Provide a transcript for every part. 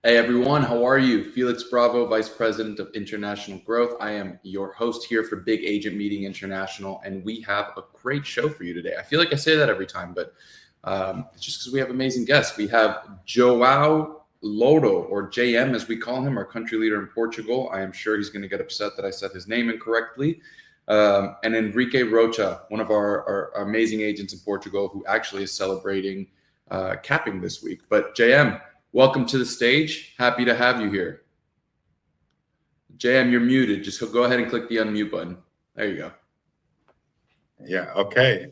Hey everyone, how are you? Felix Bravo, Vice President of International Growth. I am your host here for Big Agent Meeting International, and we have a great show for you today. I feel like I say that every time, but it's just because we have amazing guests. We have Joao Louro, or JM as we call him, our country leader in Portugal. I am sure he's going to get upset that I said his name incorrectly. And Henrique Rocha, one of our amazing agents in Portugal who actually is celebrating capping this week. But JM, welcome to the stage. Happy to have you here. JM, you're muted. Just go ahead and click the unmute button. There you go. Yeah, okay.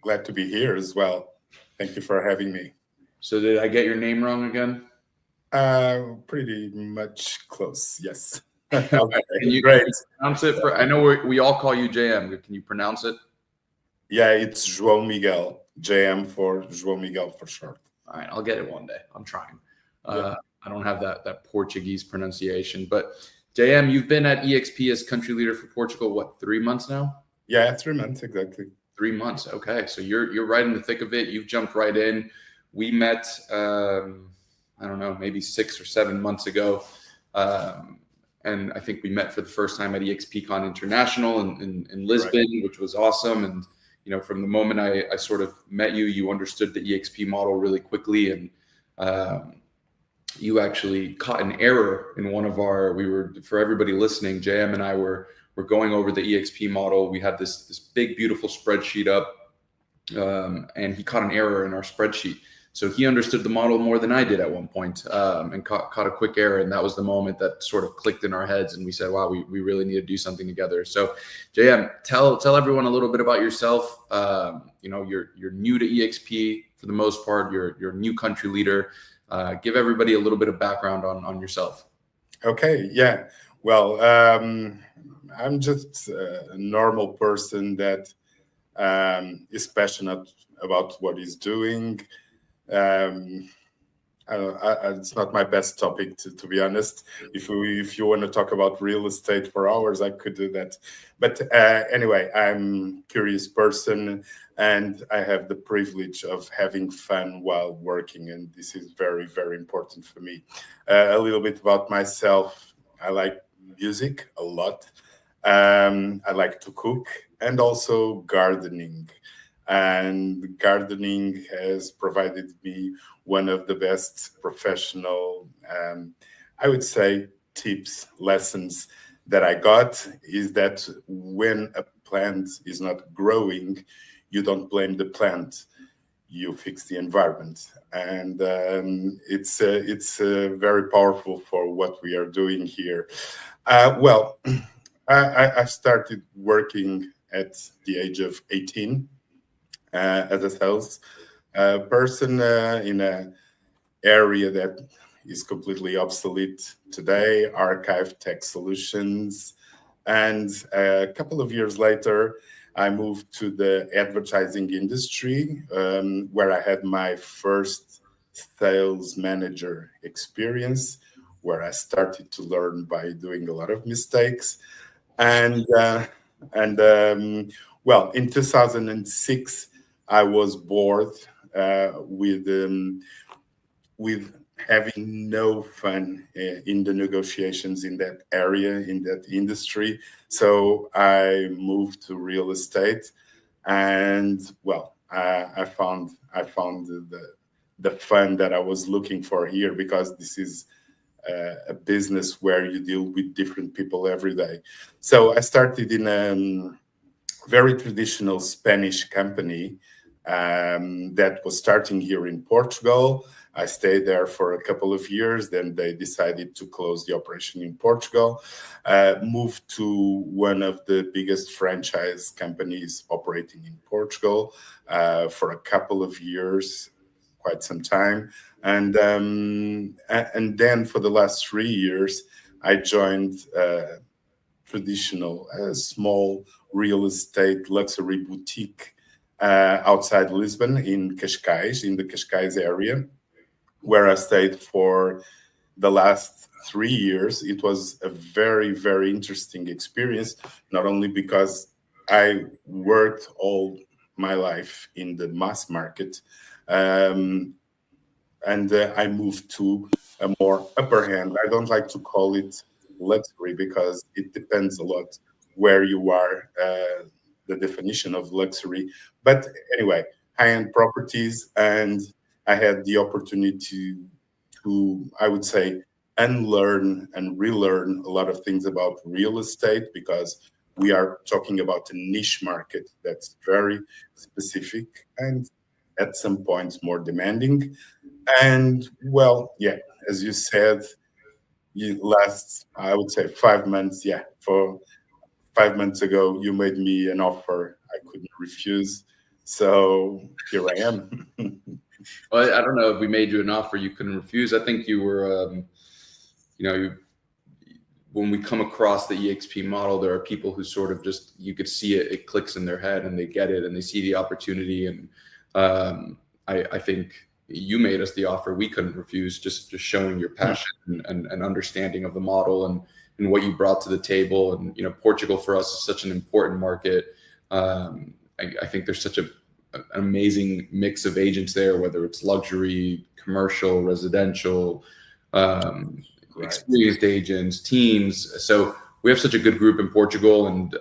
Glad to be here as well. Thank you for having me. So did I get your name wrong again? Pretty much close, yes. Okay. Can you pronounce it? I know we all call you JM. Can you pronounce it? Yeah, it's João Miguel. JM for João Miguel for short. All right, I'll get it one day. I'm trying. I don't have that Portuguese pronunciation. But JM, you've been at eXp as country leader for Portugal, what, 3 months now? Yeah, 3 months, exactly. 3 months. Okay, so you're right in the thick of it. You've jumped right in. We met, I don't know, maybe 6 or 7 months ago. And I think we met for the first time at eXpcon International in Lisbon, right, which was awesome. And from the moment I sort of met you, you understood the eXp model really quickly, and you actually caught an error in one of our. For everybody listening, JM and I were going over the eXp model. We had this big, beautiful spreadsheet up, and he caught an error in our spreadsheet. So he understood the model more than I did at one point, and caught a quick error. And that was the moment that sort of clicked in our heads. And we said, wow, we really need to do something together. So JM, tell everyone a little bit about yourself. You're new to eXp for the most part. You're a new country leader. Give everybody a little bit of background on yourself. Okay, yeah. Well, I'm just a normal person that is passionate about what he's doing. It's not my best topic, to be honest. If you want to talk about real estate for hours, I could do that. But anyway, I'm a curious person, and I have the privilege of having fun while working, and this is very, very important for me. A little bit about myself. I like music a lot. I like to cook and also gardening. And gardening has provided me one of the best professional, I would say, tips, lessons that I got is that when a plant is not growing, you don't blame the plant, you fix the environment. And it's very powerful for what we are doing here. I started working at the age of 18. As a sales person in an area that is completely obsolete today, archive tech solutions. And a couple of years later, I moved to the advertising industry, where I had my first sales manager experience, where I started to learn by doing a lot of mistakes. And in 2006, I was bored with having no fun in the negotiations in that area, in that industry. So I moved to real estate, and I found the fun that I was looking for here, because this is a business where you deal with different people every day. So I started in a very traditional Spanish company that was starting here in Portugal. I stayed there for a couple of years. Then they decided to close the operation in Portugal, moved to one of the biggest franchise companies operating in Portugal for a couple of years, quite some time. And then for the last 3 years, I joined traditional, small real estate luxury boutique outside Lisbon in Cascais, in the Cascais area, where I stayed for the last 3 years. It was a very, very interesting experience, not only because I worked all my life in the mass market, and I moved to a more upper hand. I don't like to call it luxury because it depends a lot where you are, the definition of luxury. But anyway, high-end properties, and I had the opportunity to I would say, unlearn and relearn a lot of things about real estate because we are talking about a niche market that's very specific and at some points more demanding. And well, yeah, as you said, you last, I would say 5 months, yeah, for 5 months ago, you made me an offer I couldn't refuse. So here I am. Well, I don't know if we made you an offer you couldn't refuse. I think you were, when we come across the EXP model, there are people who sort of just, you could see it, it clicks in their head and they get it and they see the opportunity. And I think you made us the offer we couldn't refuse, just showing your passion and understanding of the model and what you brought to the table. And, Portugal for us is such an important market. I think there's such an amazing mix of agents there, whether it's luxury, commercial, residential, experienced agents, teams. So we have such a good group in Portugal, and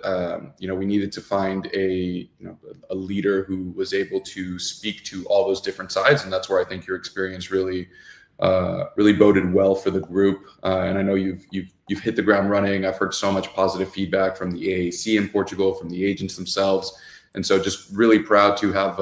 we needed to find a leader who was able to speak to all those different sides, and that's where I think your experience really boded well for the group. And I know you've hit the ground running. I've heard so much positive feedback from the AAC in Portugal, from the agents themselves, and so just really proud to have.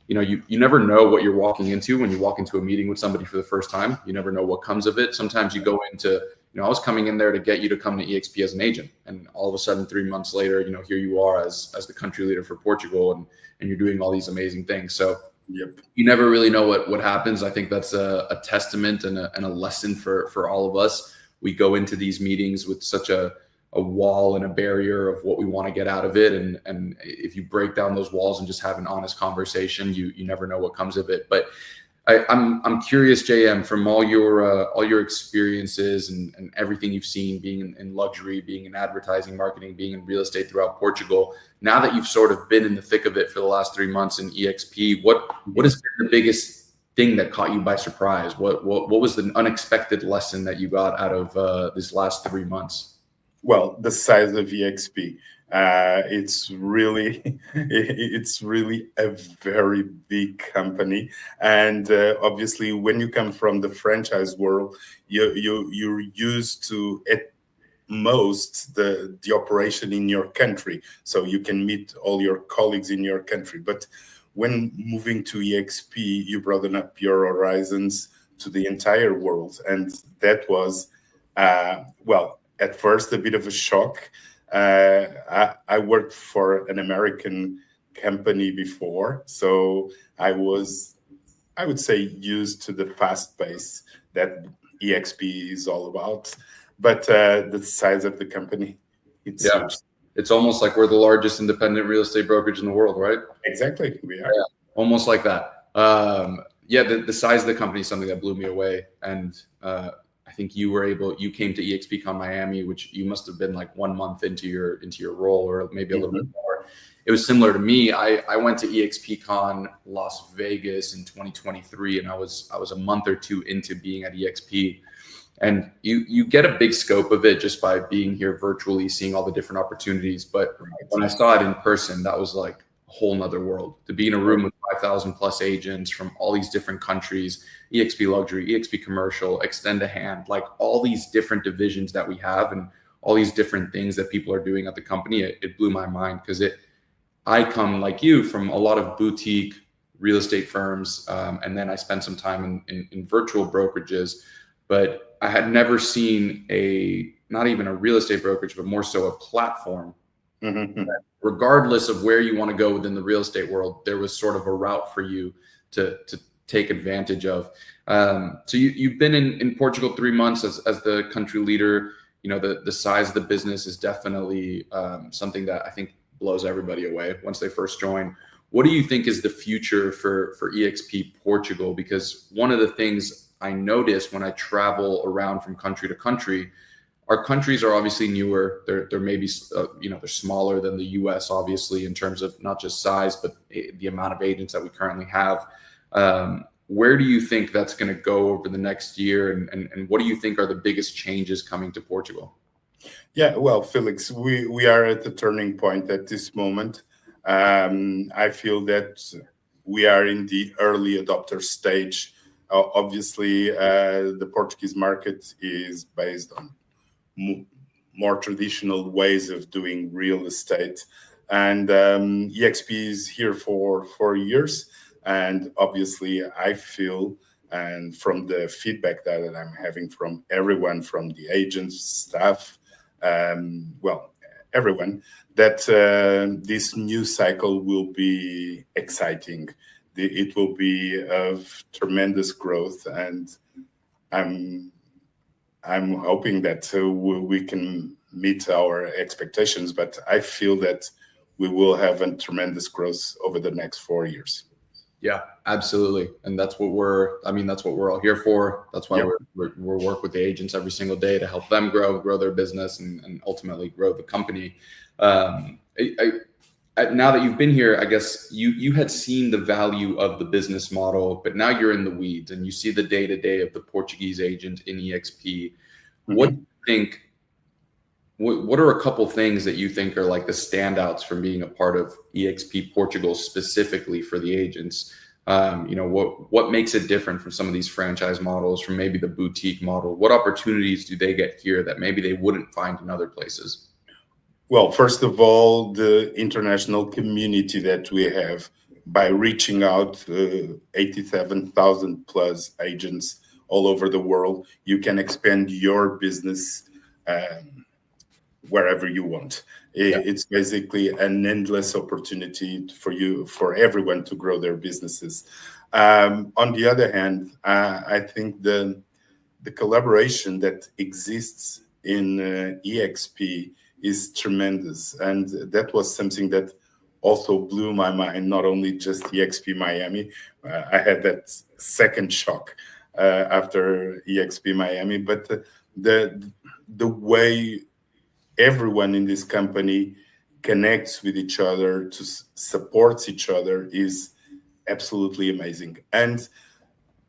You never know what you're walking into when you walk into a meeting with somebody for the first time. You never know what comes of it. Sometimes you go into, I was coming in there to get you to come to eXp as an agent, and all of a sudden 3 months later, here you are as the country leader for Portugal, and you're doing all these amazing things. So Yep. You never really know what happens. I think that's a testament and a lesson for all of us. We go into these meetings with such a wall and a barrier of what we want to get out of it. And if you break down those walls and just have an honest conversation, you never know what comes of it. But I'm curious, JM, from all your experiences and everything you've seen, being in luxury, being in advertising, marketing, being in real estate throughout Portugal. Now that you've sort of been in the thick of it for the last 3 months in eXp, what has been the biggest thing that caught you by surprise? What was the unexpected lesson that you got out of this last 3 months? Well, the size of eXp. It's really a very big company, and obviously, when you come from the franchise world, you're used to at most the operation in your country, so you can meet all your colleagues in your country. But when moving to eXp, you broaden up your horizons to the entire world, and that was at first a bit of a shock. I worked for an American company before, so I would say, used to the fast pace that eXp is all about. But the size of the company, it's huge. It's almost like we're the largest independent real estate brokerage in the world, right? Exactly, we are. Yeah, almost like that. The size of the company is something that blew me away, and I think you came to eXpcon Miami, which you must have been like 1 month into your role, or maybe a little bit more. It was similar to me. I went to eXpcon Las Vegas in 2023, and I was a month or two into being at eXp. And you get a big scope of it just by being here virtually, seeing all the different opportunities. But when I saw it in person, that was like a whole nother world. To be in a room with 5,000 plus agents from all these different countries, eXp Luxury, eXp Commercial, Extend a Hand, like all these different divisions that we have and all these different things that people are doing at the company, it blew my mind because I come like you from a lot of boutique real estate firms, and then I spent some time in virtual brokerages, but I had never seen not even a real estate brokerage, but more so a platform. Mm-hmm. Regardless of where you want to go within the real estate world, there was sort of a route for you to take advantage of. So you've been in Portugal 3 months as the country leader. The size of the business is definitely something that I think blows everybody away once they first join. What do you think is the future for eXp Portugal? Because one of the things I notice when I travel around from country to country, our countries are obviously newer. They're maybe, they're smaller than the US, obviously, in terms of not just size, but the amount of agents that we currently have. where do you think that's going to go over the next year? And what do you think are the biggest changes coming to Portugal? Yeah, well, Felix, we are at the turning point at this moment. I feel that we are in the early adopter stage. Obviously, the Portuguese market is based on more traditional ways of doing real estate. And eXp is here for 4 years. And obviously, I feel, and from the feedback that I'm having from everyone, from the agents, staff, everyone, that this new cycle will be exciting. It will be of tremendous growth, and I'm hoping that we can meet our expectations. But I feel that we will have a tremendous growth over the next 4 years. Yeah, absolutely. And that's what that's what we're all here for. That's why we work with the agents every single day to help them grow their business and ultimately grow the company. Now that you've been here, I guess you had seen the value of the business model, but now you're in the weeds and you see the day-to-day of the Portuguese agent in eXp. Mm-hmm. What do you think? What are a couple things that you think are like the standouts from being a part of eXp Portugal specifically for the agents? What makes it different from some of these franchise models, from maybe the boutique model? What opportunities do they get here that maybe they wouldn't find in other places? Well, first of all, the international community that we have by reaching out 87,000 plus agents all over the world. You can expand your business wherever you want. It's basically an endless opportunity for everyone to grow their businesses. On the other hand, I think the collaboration that exists in eXp is tremendous, and that was something that also blew my mind. Not only just eXp Miami, I had that second shock after eXp Miami, but the way everyone in this company connects with each other, to supports each other, is absolutely amazing. And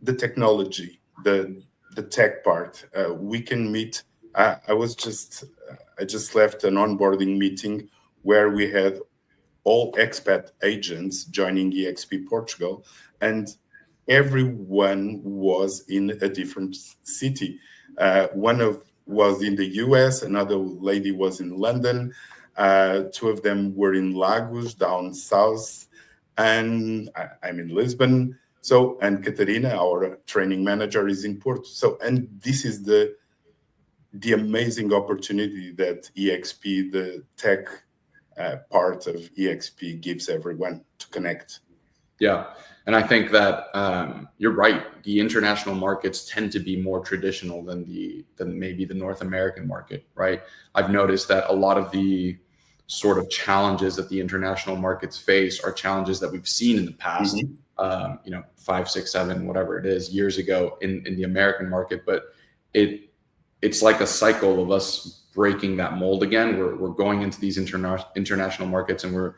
the technology, the tech part, we can meet. I just left an onboarding meeting where we had all expat agents joining eXp Portugal, and everyone was in a different city. One was in the US, another lady was in London, two of them were in Lagos down south, and I'm in Lisbon. So, and Catarina, our training manager, is in Porto. So, and this is the amazing opportunity that eXp, the tech part of eXp, gives everyone to connect. Yeah. And I think that you're right. The international markets tend to be more traditional than maybe the North American market, right? I've noticed that a lot of the sort of challenges that the international markets face are challenges that we've seen in the past, 5, 6, 7, whatever it is, years ago in the American market. But it's like a cycle of us breaking that mold again. We're going into these international markets, and we're,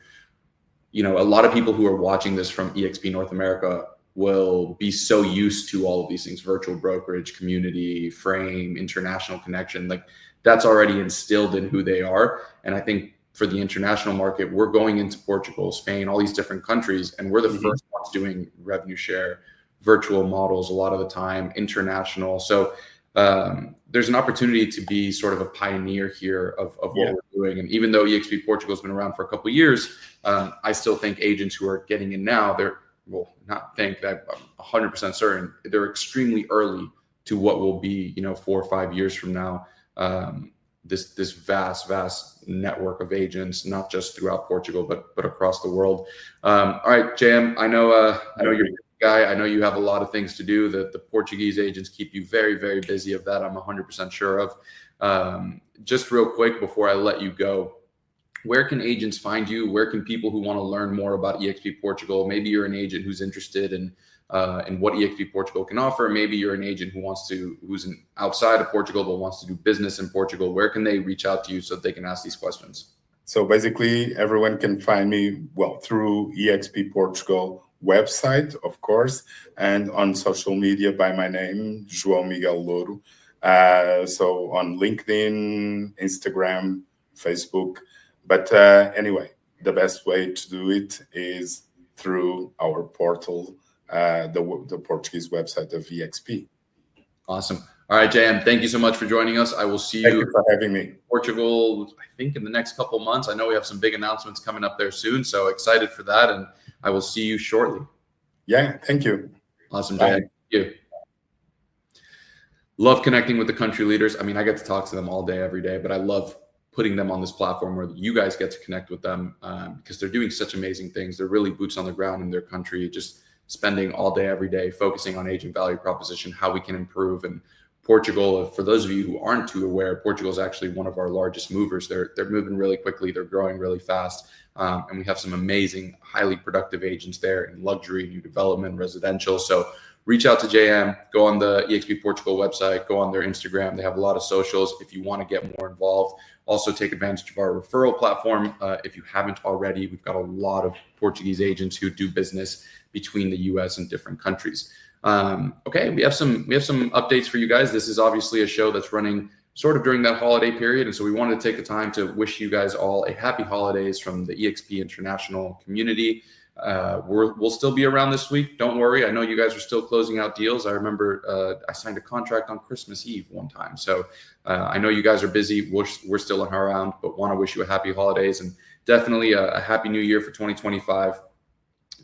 a lot of people who are watching this from eXp North America will be so used to all of these things: virtual brokerage, community, frame, international connection. Like, that's already instilled in who they are. And I think for the international market, we're going into Portugal, Spain, all these different countries, and we're the first ones doing revenue share, virtual models a lot of the time, international. So there's an opportunity to be sort of a pioneer here of what we're doing. And even though eXp Portugal has been around for a couple of years, I still think agents who are getting in now, I'm 100% certain, they're extremely early to what will be, 4 or 5 years from now, this vast network of agents, not just throughout Portugal, but across the world. All right, JM, I know you're guy. I know you have a lot of things to do. The Portuguese agents keep you very, very busy. Of that, I'm 100% sure of. Just real quick before I let you go, where can agents find you? Where can people who want to learn more about eXp Portugal? Maybe you're an agent who's interested in what eXp Portugal can offer. Maybe you're an agent who's outside of Portugal but wants to do business in Portugal. Where can they reach out to you so that they can ask these questions? So basically, everyone can find me through eXp Portugal website, of course, and on social media by my name, Joao Miguel Louro. So on LinkedIn, Instagram, Facebook. But anyway, the best way to do it is through our portal, the Portuguese website of eXp. Awesome. All right, JM, thank you so much for joining us. I will see you. Thank you for having me. Portugal, I think in the next couple months. I know we have some big announcements coming up there soon, so excited for that, and I will see you shortly. Yeah, thank you. Awesome, JM. Thank you. Love connecting with the country leaders. I mean, I get to talk to them all day, every day, but I love putting them on this platform where you guys get to connect with them because they're doing such amazing things. They're really boots on the ground in their country, just spending all day, every day, focusing on agent value proposition, how we can improve. And Portugal, for those of you who aren't too aware, Portugal is actually one of our largest movers. They're moving really quickly. They're growing really fast. And we have some amazing, highly productive agents there in luxury, new development, residential. So reach out to JM, go on the eXp Portugal website, go on their Instagram. They have a lot of socials if you want to get more involved. Also take advantage of our referral platform. If you haven't already, we've got a lot of Portuguese agents who do business between the US and different countries. Okay, we have some updates for you guys. This is obviously a show that's running sort of during that holiday period. And so we wanted to take the time to wish you guys all a happy holidays from the eXp International community. We'll still be around this week. Don't worry. I know you guys are still closing out deals. I remember I signed a contract on Christmas Eve one time. So I know you guys are busy. We're still around, but want to wish you a happy holidays and definitely a happy new year for 2025.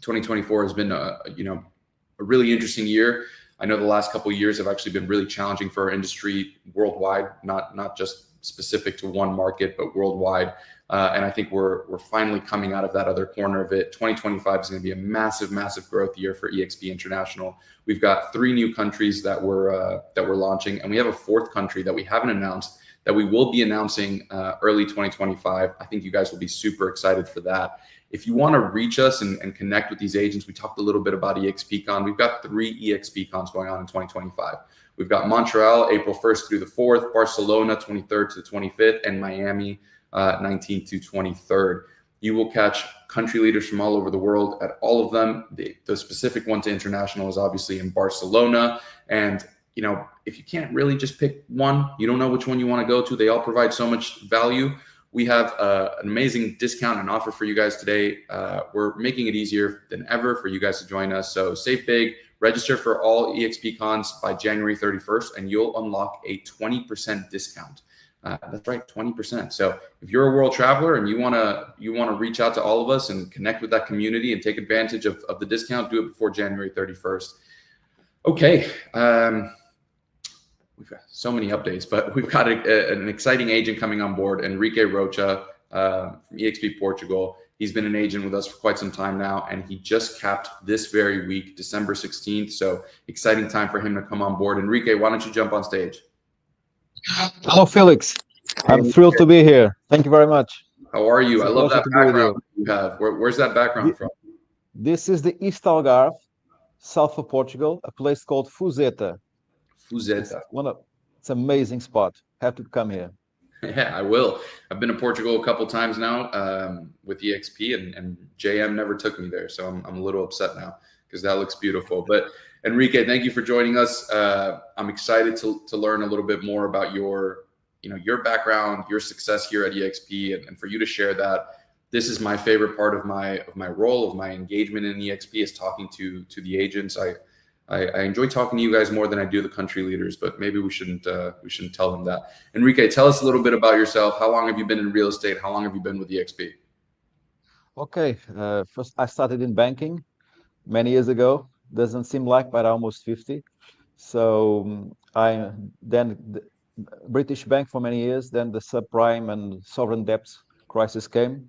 2024 has been a really interesting year. I know the last couple of years have actually been really challenging for our industry worldwide, not just specific to one market, but worldwide. And I think we're finally coming out of that other corner of it. 2025 is going to be a massive, massive growth year for eXp International. We've got 3 new countries that we're launching, and we have a 4th country that we haven't announced that we will be announcing early 2025. I think you guys will be super excited for that. If you want to reach us and connect with these agents, we talked a little bit about eXpcon. We've got 3 eXpcons going on in 2025. We've got Montreal, April 1st through the 4th, Barcelona, 23rd to the 25th, and Miami, 19th to 23rd. You will catch country leaders from all over the world at all of them. The specific one to international is obviously in Barcelona. And, if you can't really just pick one, you don't know which one you want to go to, they all provide so much value. We have an amazing discount and offer for you guys today. We're making it easier than ever for you guys to join us. So save big, register for all eXpcons by January 31st, and you'll unlock a 20% discount. That's right, 20%. So if you're a world traveler and you want to reach out to all of us and connect with that community and take advantage of the discount, do it before January 31st. Okay. We've got so many updates, but we've got an exciting agent coming on board, Henrique Rocha from eXp Portugal. He's been an agent with us for quite some time now, and he just capped this very week, December 16th. So exciting time for him to come on board. Henrique, why don't you jump on stage? Hello, Felix. I'm thrilled to be here. Thank you very much. How are you? I love that background you have. Where's that background from? This is the East Algarve, south of Portugal, a place called Fuzeta. Fuzeta. It's an amazing spot. Have to come here. Yeah, I will. I've been to Portugal a couple times now with eXp, and JM never took me there. So I'm a little upset now because that looks beautiful. But Henrique, thank you for joining us. I'm excited to learn a little bit more about your background, your success here at eXp, and for you to share that. This is my favorite part of my role, of my engagement in eXp, is talking to the agents. I enjoy talking to you guys more than I do the country leaders, but maybe we shouldn't tell them that. Henrique, tell us a little bit about yourself. How long have you been in real estate? How long have you been with eXp? Okay, first I started in banking many years ago. Doesn't seem like, but almost 50. So I then the British bank for many years. Then the subprime and sovereign debts crisis came,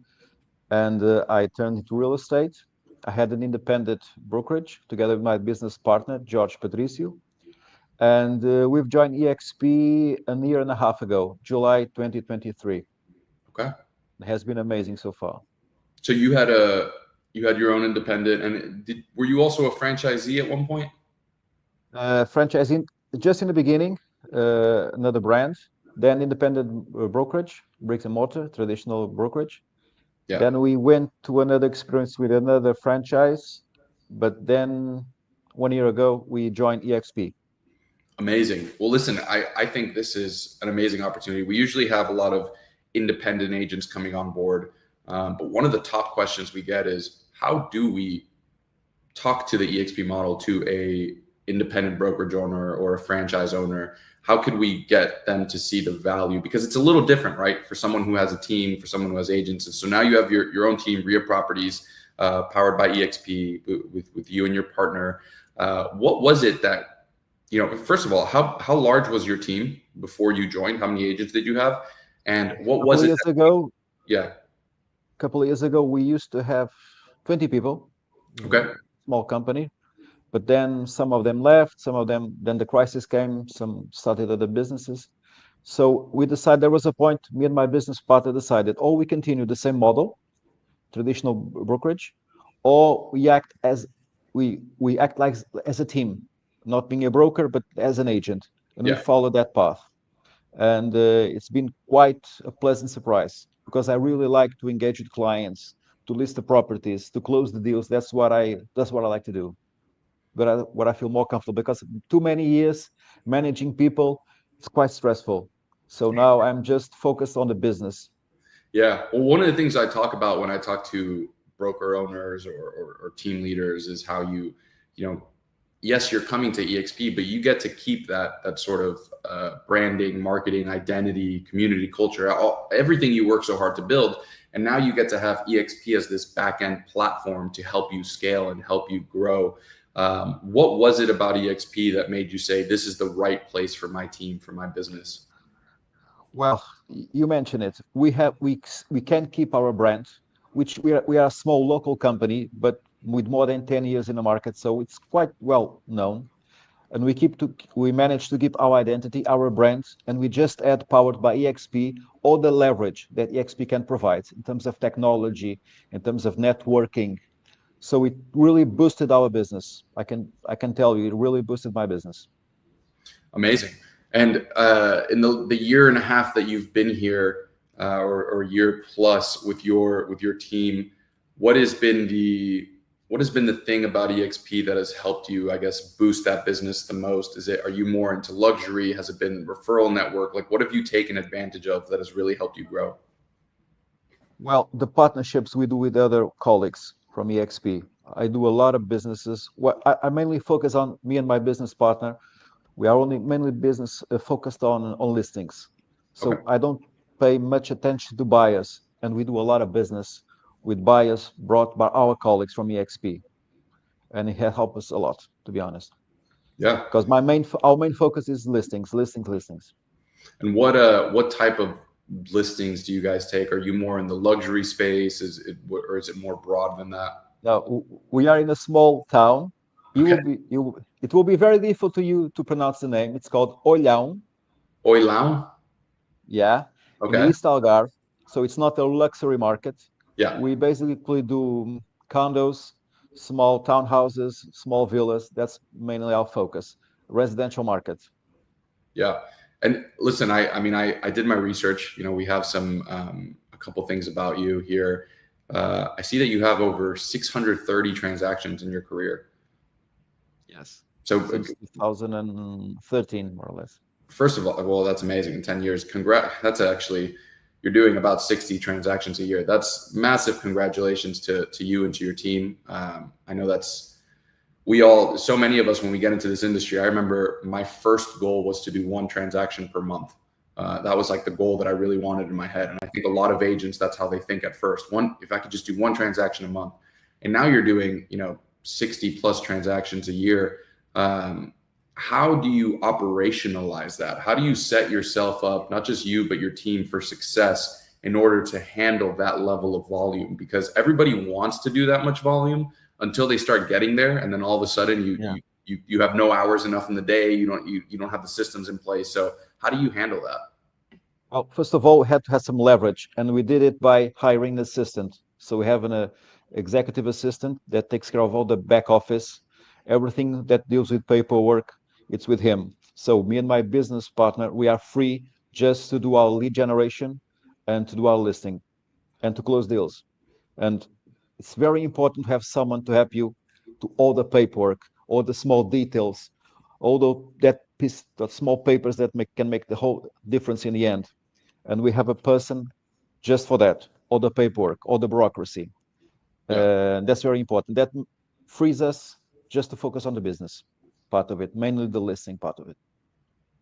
and I turned into real estate. I had an independent brokerage together with my business partner, George Patricio. And we've joined eXp a year and a half ago, July 2023. Okay. It has been amazing so far. So you had your own independent, and were you also a franchisee at one point? Franchising, just in the beginning, another brand, then independent brokerage, bricks and mortar, traditional brokerage. Yeah. Then we went to another experience with another franchise, but then 1 year ago we joined eXp. Amazing. Well, listen, I think this is an amazing opportunity. We usually have a lot of independent agents coming on board, but one of the top questions we get is how do we talk to the eXp model to a independent brokerage owner or a franchise owner? How could we get them to see the value? Because it's a little different, right? For someone who has a team, for someone who has agents. And so now you have your own team, Ria Properties, powered by eXp with you and your partner. What was it that, first of all, how large was your team before you joined? How many agents did you have? And what was it? Yeah. A couple of years ago, we used to have 20 people. Okay. Small company. But then some of them left, then the crisis came, some started other businesses. So we decided there was a point, me and my business partner decided, or we continue the same model, traditional brokerage, or we act like as a team, not being a broker, but as an agent. And we follow that path. And it's been quite a pleasant surprise because I really like to engage with clients, to list the properties, to close the deals. That's what I like to do. But what I feel more comfortable, because too many years managing people, it's quite stressful. So now I'm just focused on the business. Yeah. Well, one of the things I talk about when I talk to broker owners or team leaders is how yes, you're coming to eXp, but you get to keep that sort of branding, marketing, identity, community culture, everything you work so hard to build. And now you get to have eXp as this back-end platform to help you scale and help you grow. What was it about eXp that made you say, this is the right place for my team, for my business? Well, you mentioned it. We can keep our brand, which we are a small local company, but with more than 10 years in the market, so it's quite well known. And we managed to keep our identity, our brand, and we just add, powered by eXp, all the leverage that eXp can provide in terms of technology, in terms of networking. So it really boosted our business. I can tell you, it really boosted my business. Amazing. And in the year and a half that you've been here, or year plus with your team, what has been the thing about eXp that has helped you, I guess, boost that business the most? Are you more into luxury? Has it been referral network? Like, what have you taken advantage of that has really helped you grow? Well, the partnerships we do with other colleagues from eXp. I do a lot of businesses. I mainly focus on me and my business partner. We are only mainly business focused on listings. So Okay. I don't pay much attention to buyers, and we do a lot of business with buyers brought by our colleagues from eXp, and it has helped us a lot, to be honest. Yeah. Because our main focus is listings. And what type of listings do you guys take? Are you more in the luxury space? Or is it more broad than that? Now we are in a small town. Okay. It will be very difficult to you to pronounce the name. It's called Olhão. Olhão? Yeah. In the Okay. East Algarve. So it's not a luxury market. Yeah. We basically do condos, small townhouses, small villas. That's mainly our focus. Residential market. Yeah. And listen, I did my research. We have a couple things about you here. I see that you have over 630 transactions in your career. Yes. So Since 2013, more or less. First of all, well, that's amazing. In 10 years, congrats. That's actually, you're doing about 60 transactions a year. That's massive. Congratulations to you and to your team. I know so many of us, when we get into this industry, I remember my first goal was to do one transaction per month. That was like the goal that I really wanted in my head. And I think a lot of agents, that's how they think at first. If I could just do one transaction a month. And now you're doing, 60 plus transactions a year. How do you operationalize that? How do you set yourself up, not just you, but your team, for success in order to handle that level of volume? Because everybody wants to do that much volume until they start getting there. And then all of a sudden you have no hours enough in the day. You don't have the systems in place. So how do you handle that? Well, first of all, we had to have some leverage, and we did it by hiring an assistant. So we have an executive assistant that takes care of all the back office, everything that deals with paperwork. It's with him. So me and my business partner, we are free just to do our lead generation and to do our listing and to close deals. And it's very important to have someone to help you to all the paperwork, all the small details, all that small papers that can make the whole difference in the end. And we have a person just for that, all the paperwork, all the bureaucracy. That's very important. That frees us just to focus on the business part of it, mainly the listing part of it.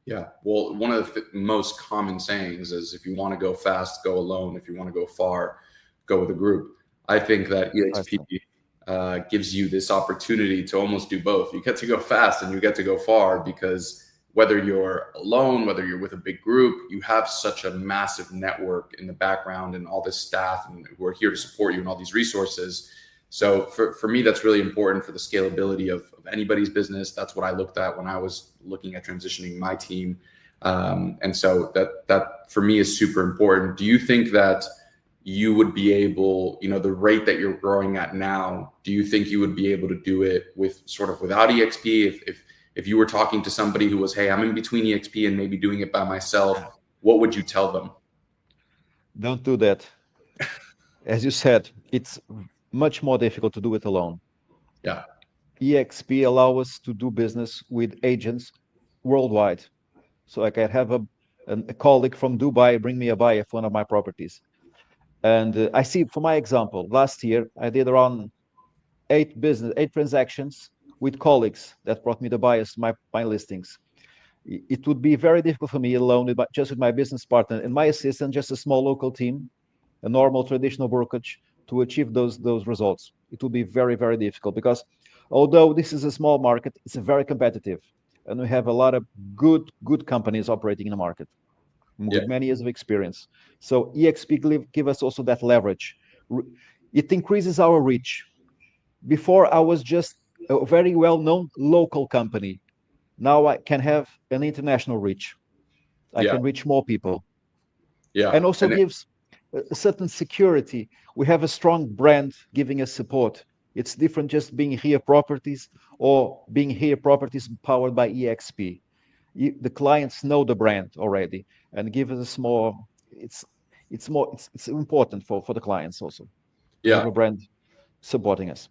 Yeah. Well, one of the most common sayings is if you want to go fast, go alone. If you want to go far, go with a group. I think that eXp gives you this opportunity to almost do both. You get to go fast and you get to go far, because whether you're alone, whether you're with a big group, you have such a massive network in the background and all this staff and who are here to support you and all these resources. So for me, that's really important for the scalability of anybody's business. That's what I looked at when I was looking at transitioning my team. And so that for me is super important. Do you think that you would be able, the rate that you're growing at now, do you think you would be able to do it with sort of without eXp? If you were talking to somebody who was, hey, I'm in between eXp and maybe doing it by myself, what would you tell them? Don't do that. As you said, it's much more difficult to do it alone. Yeah. eXp allows us to do business with agents worldwide. So I can have a colleague from Dubai bring me a buyer for one of my properties. And I see, for my example, last year I did around 8 transactions with colleagues that brought me the buyers to my listings. It would be very difficult for me alone, just with my business partner and my assistant, just a small local team, a normal traditional brokerage, to achieve those results. It will be very, very difficult, because although this is a small market, it's very competitive, and we have a lot of good companies operating in the market with many years of experience. So eXp give us also that leverage. It increases our reach. Before I was just a very well-known local company. Now I can have an international reach. I can reach more people. And also gives a certain security. We have a strong brand giving us support. It's different just being here properties or being here properties powered by eXp. The clients know the brand already and give us more. It's important for the clients also to have a brand supporting us.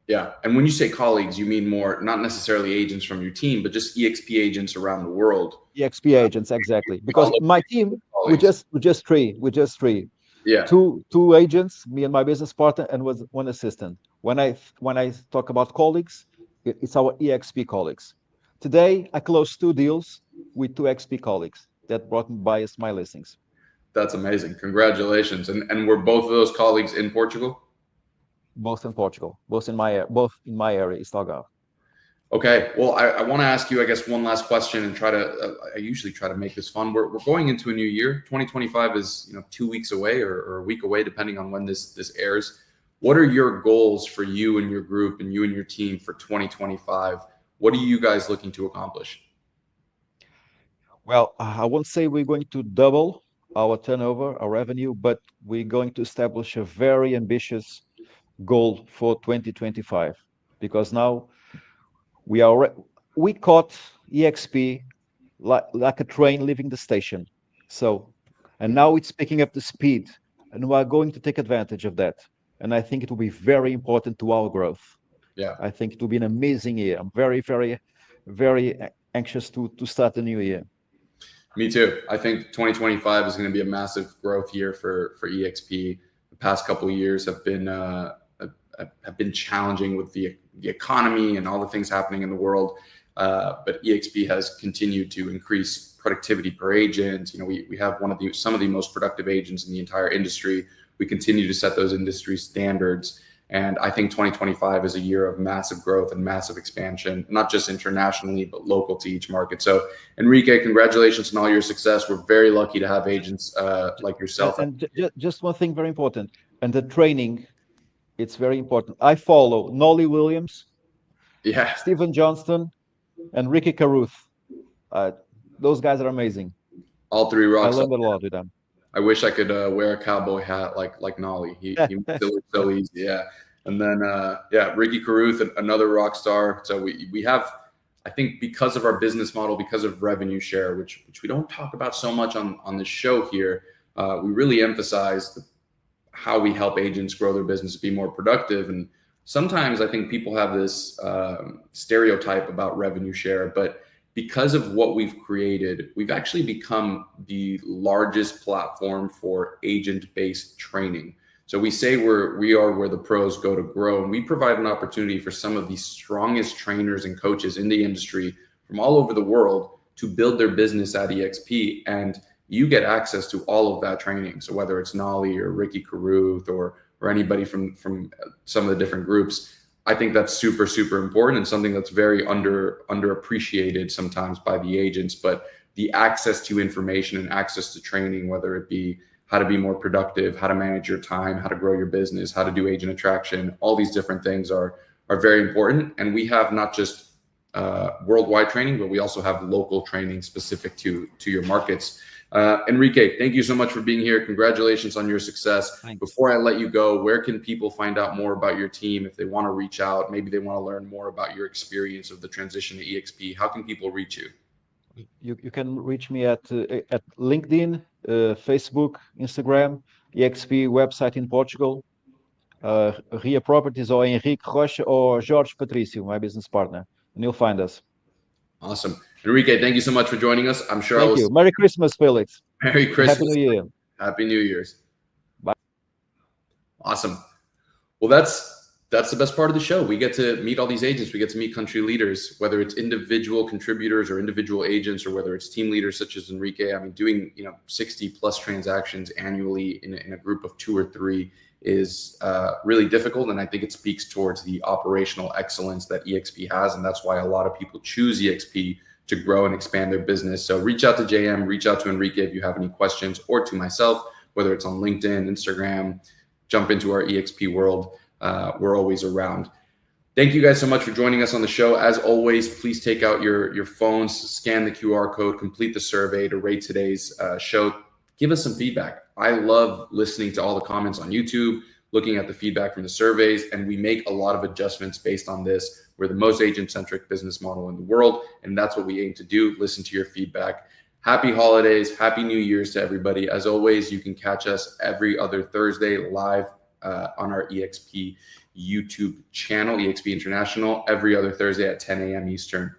Yeah. And when you say colleagues, you mean more, not necessarily agents from your team, but just eXp agents around the world. eXp agents, exactly. Because my team, we just three. Yeah. Two agents, me and my business partner, and was one assistant. When I talk about colleagues, it's our eXp colleagues. Today, I closed 2 deals with 2 eXp colleagues that brought me buyers my listings. That's amazing. Congratulations. And were both of those colleagues in Portugal? Both in Portugal, both in my area, East Algarve. Okay. Well, I want to ask you, I guess, one last question and I usually try to make this fun. We're going into a new year. 2025 is, 2 weeks away or a week away, depending on when this airs. What are your goals for you and your group and you and your team for 2025? What are you guys looking to accomplish? Well, I won't say we're going to double our turnover, our revenue, but we're going to establish a very ambitious goal for 2025, because now we caught eXp like a train leaving the station. And now it's picking up the speed, and we are going to take advantage of that. And I think it will be very important to our growth. Yeah. I think it will be an amazing year. I'm very, very, very anxious to start the new year. Me too. I think 2025 is going to be a massive growth year for eXp. The past couple of years have been challenging with the economy and all the things happening in the world. But eXp has continued to increase productivity per agent. We have some of the most productive agents in the entire industry. We continue to set those industry standards. And I think 2025 is a year of massive growth and massive expansion, not just internationally, but local to each market. So, Henrique, congratulations on all your success. We're very lucky to have agents like yourself. And just one thing very important, and the training, it's very important. I follow Nolly Williams, Stephen Johnston, and Ricky Caruth. Those guys are amazing. All 3 rock stars. I learned a lot with them. I wish I could wear a cowboy hat like Nolly. He makes it look so easy. Yeah. And then, Ricky Caruth, another rock star. So we have, I think, because of our business model, because of revenue share, which we don't talk about so much on this show here, we really emphasize how we help agents grow their business, be more productive. And sometimes I think people have this stereotype about revenue share, but because of what we've created, we've actually become the largest platform for agent-based training. So we say we are where the pros go to grow, and we provide an opportunity for some of the strongest trainers and coaches in the industry from all over the world to build their business at eXp, and you get access to all of that training. So whether it's Nolly or Ricky Caruth or anybody from some of the different groups, I think that's super, super important and something that's very underappreciated sometimes by the agents. But the access to information and access to training, whether it be how to be more productive, how to manage your time, how to grow your business, how to do agent attraction, all these different things are very important. And we have not just worldwide training, but we also have local training specific to your markets. Henrique, thank you so much for being here. Congratulations on your success. Thanks. Before I let you go, where can people find out more about your team if they want to reach out? Maybe they want to learn more about your experience of the transition to eXp. How can people reach you? You can reach me at LinkedIn, Facebook, Instagram, eXp website in Portugal, Ria Properties, or Henrique Rocha, or Jorge Patricio, my business partner, and you'll find us. Awesome. Henrique, thank you so much for joining us. I'm sure Thank you. Merry Christmas, Felix. Merry Christmas. Happy New Year. Happy New Year's. Bye. Awesome. Well, that's the best part of the show. We get to meet all these agents. We get to meet country leaders, whether it's individual contributors or individual agents, or whether it's team leaders such as Henrique. I mean, doing 60 plus transactions annually in a group of 2 or 3 is really difficult. And I think it speaks towards the operational excellence that eXp has. And that's why a lot of people choose eXp to grow and expand their business. So reach out to JM, reach out to Henrique if you have any questions, or to myself, whether it's on LinkedIn, Instagram, jump into our eXp world. We're always around. Thank you guys so much for joining us on the show. As always, please take out your phones, scan the QR code, complete the survey to rate today's show. Give us some feedback. I love listening to all the comments on YouTube, looking at the feedback from the surveys, and we make a lot of adjustments based on this. We're the most agent-centric business model in the world, and that's what we aim to do. Listen to your feedback. Happy holidays, happy New Year's to everybody. As always, you can catch us every other Thursday live on our eXp YouTube channel, eXp International, every other Thursday at 10 a.m. Eastern.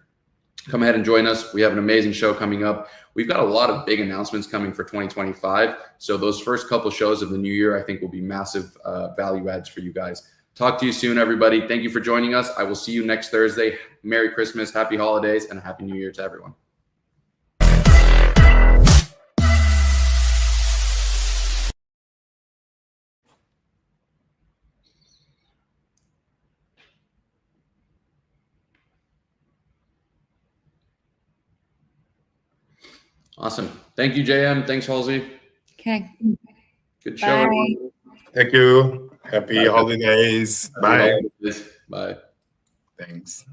Come ahead and join us. We have an amazing show coming up. We've got a lot of big announcements coming for 2025. So those first couple shows of the new year, I think, will be massive value adds for you guys. Talk to you soon, everybody. Thank you for joining us. I will see you next Thursday. Merry Christmas, happy holidays, and a happy New Year to everyone. Awesome. Thank you, JM. Thanks, Halsey. Okay. Good show. Bye. Everyone. Thank you. Happy holidays. Happy Bye. holidays. Bye. Thanks.